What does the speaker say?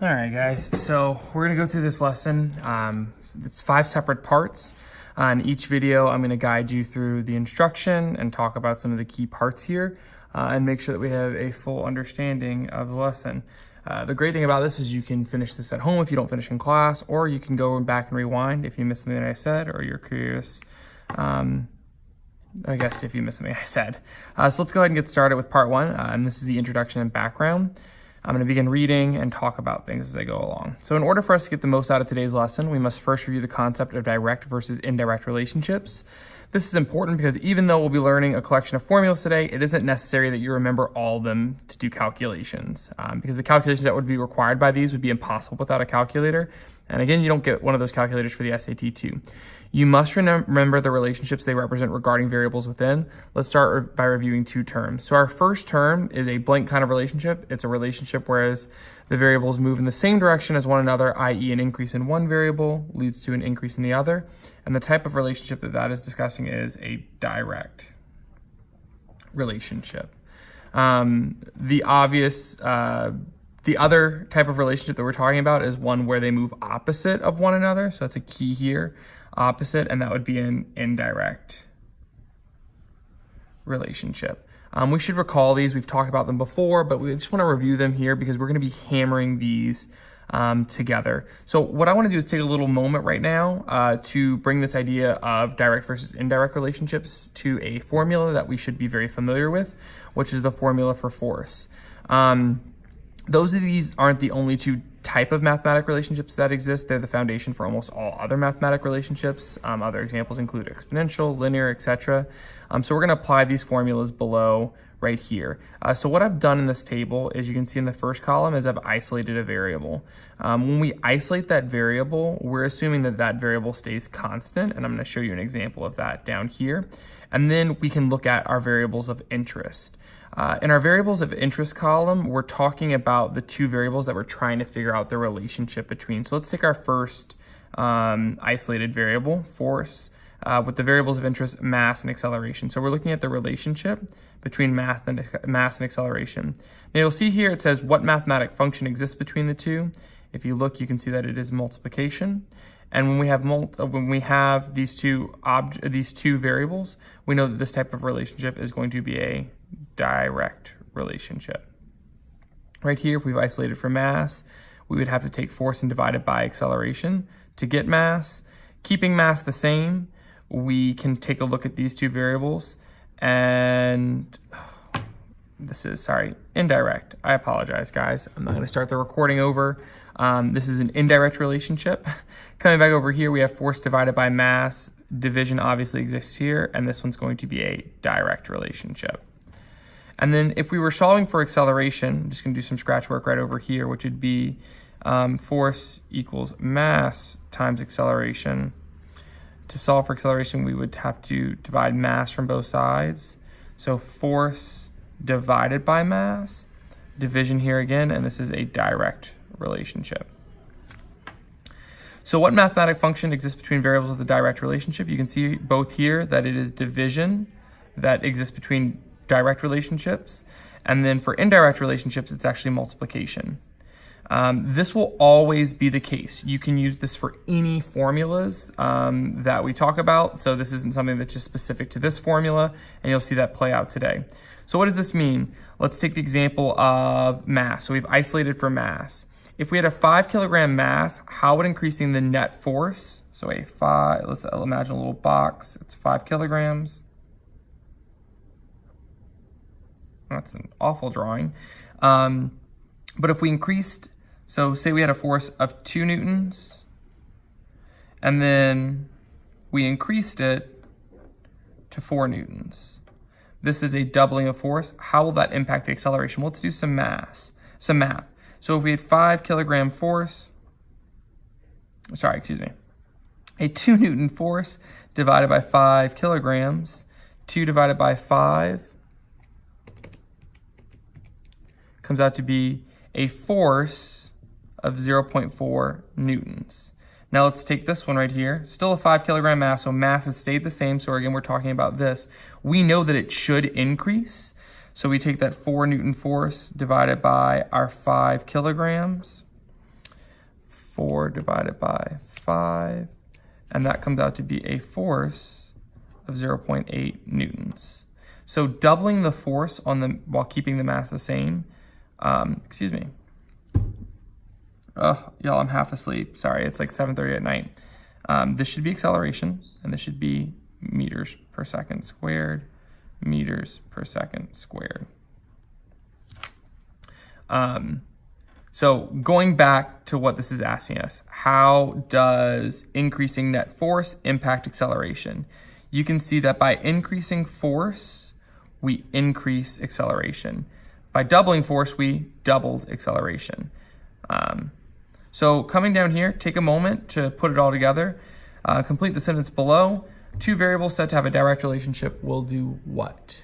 All right, guys, so we're gonna go through this lesson. It's 5 separate parts. In each video, I'm gonna guide you through the instruction and talk about some of the key parts here and make sure that we have a full understanding of the lesson. The great thing about this is you can finish this at home if you don't finish in class, or you can go back and rewind if you missed something that I said, or you're curious, I guess if you missed something I said. So let's go ahead and get started with part 1, and this is the introduction and background. I'm going to begin reading and talk about things as I go along. So in order for us to get the most out of today's lesson, we must first review the concept of direct versus indirect relationships. This is important because even though we'll be learning a collection of formulas today, it isn't necessary that you remember all of them to do calculations, because the calculations that would be required by these would be impossible without a calculator. And again, you don't get one of those calculators for the SAT too. You must remember the relationships they represent regarding variables within. Let's start by reviewing 2 terms. So our first term is a blank kind of relationship. It's a relationship whereas the variables move in the same direction as one another, i.e. an increase in one variable leads to an increase in the other. And the type of relationship that is discussing is a direct relationship. The other type of relationship that we're talking about is one where they move opposite of one another. So that's a key here, opposite, and that would be an indirect relationship. We should recall these. We've talked about them before, but we just want to review them here because we're going to be hammering these together. So what I want to do is take a little moment right now to bring this idea of direct versus indirect relationships to a formula that we should be very familiar with, which is the formula for force. Those of these aren't the only 2 type of mathematic relationships that exist. They're the foundation for almost all other mathematic relationships. Other examples include exponential, linear, etc. So we're going to apply these formulas below right here. So what I've done in this table is you can see in the first column is I've isolated a variable. When we isolate that variable, we're assuming that that variable stays constant, and I'm going to show you an example of that down here. And then we can look at our variables of interest. In our variables of interest column, we're talking about the 2 variables that we're trying to figure out the relationship between. So let's take our first isolated variable, force, with the variables of interest, mass and acceleration. So we're looking at the relationship between mass and acceleration. Now you'll see here it says what mathematic function exists between the 2. If you look, you can see that it is multiplication. And when we have these two variables, we know that this type of relationship is going to be a direct relationship. Right here, if we've isolated for mass, we would have to take force and divide it by acceleration to get mass. Keeping mass the same, we can take a look at these 2 variables, and this is, indirect. I apologize, guys. I'm not going to start the recording over. This is an indirect relationship. Coming back over here, we have force divided by mass. Division obviously exists here, and this one's going to be a direct relationship. And then if we were solving for acceleration, I'm just going to do some scratch work right over here, which would be force equals mass times acceleration. To solve for acceleration, we would have to divide mass from both sides. So force divided by mass, division here again, and this is a direct relationship. So what mathematic function exists between variables with a direct relationship? You can see both here that it is division that exists between direct relationships, and then for indirect relationships, it's actually multiplication. This will always be the case. You can use this for any formulas that we talk about. So this isn't something that's just specific to this formula, and you'll see that play out today. So what does this mean? Let's take the example of mass. So we've isolated for mass. If we had a 5 kilogram mass, how would increasing the net force, so let's imagine a little box, it's 5 kilograms. That's an awful drawing. But if we increased, so say we had a force of 2 newtons, and then we increased it to 4 newtons. This is a doubling of force. How will that impact the acceleration? Well, let's do some math. So if we had 5 kilogram force, a 2 Newton force divided by 5 kilograms, 2 divided by 5 comes out to be a force of 0.4 newtons. Now let's take this one right here. Still a 5 kilogram mass, so mass has stayed the same. So again, we're talking about this. We know that it should increase. So we take that 4 Newton force divided by our 5 kilograms. 4 divided by 5, and that comes out to be a force of 0.8 newtons. So doubling the force on the while keeping the mass the same, excuse me. Oh, y'all, I'm half asleep. Sorry, it's like 7:30 at night. This should be acceleration, and this should be meters per second squared, meters per second squared. So going back to what this is asking us, how does increasing net force impact acceleration? You can see that by increasing force, we increase acceleration. By doubling force, we doubled acceleration. So coming down here, take a moment to put it all together. Complete the sentence below. Two variables said to have a direct relationship will do what?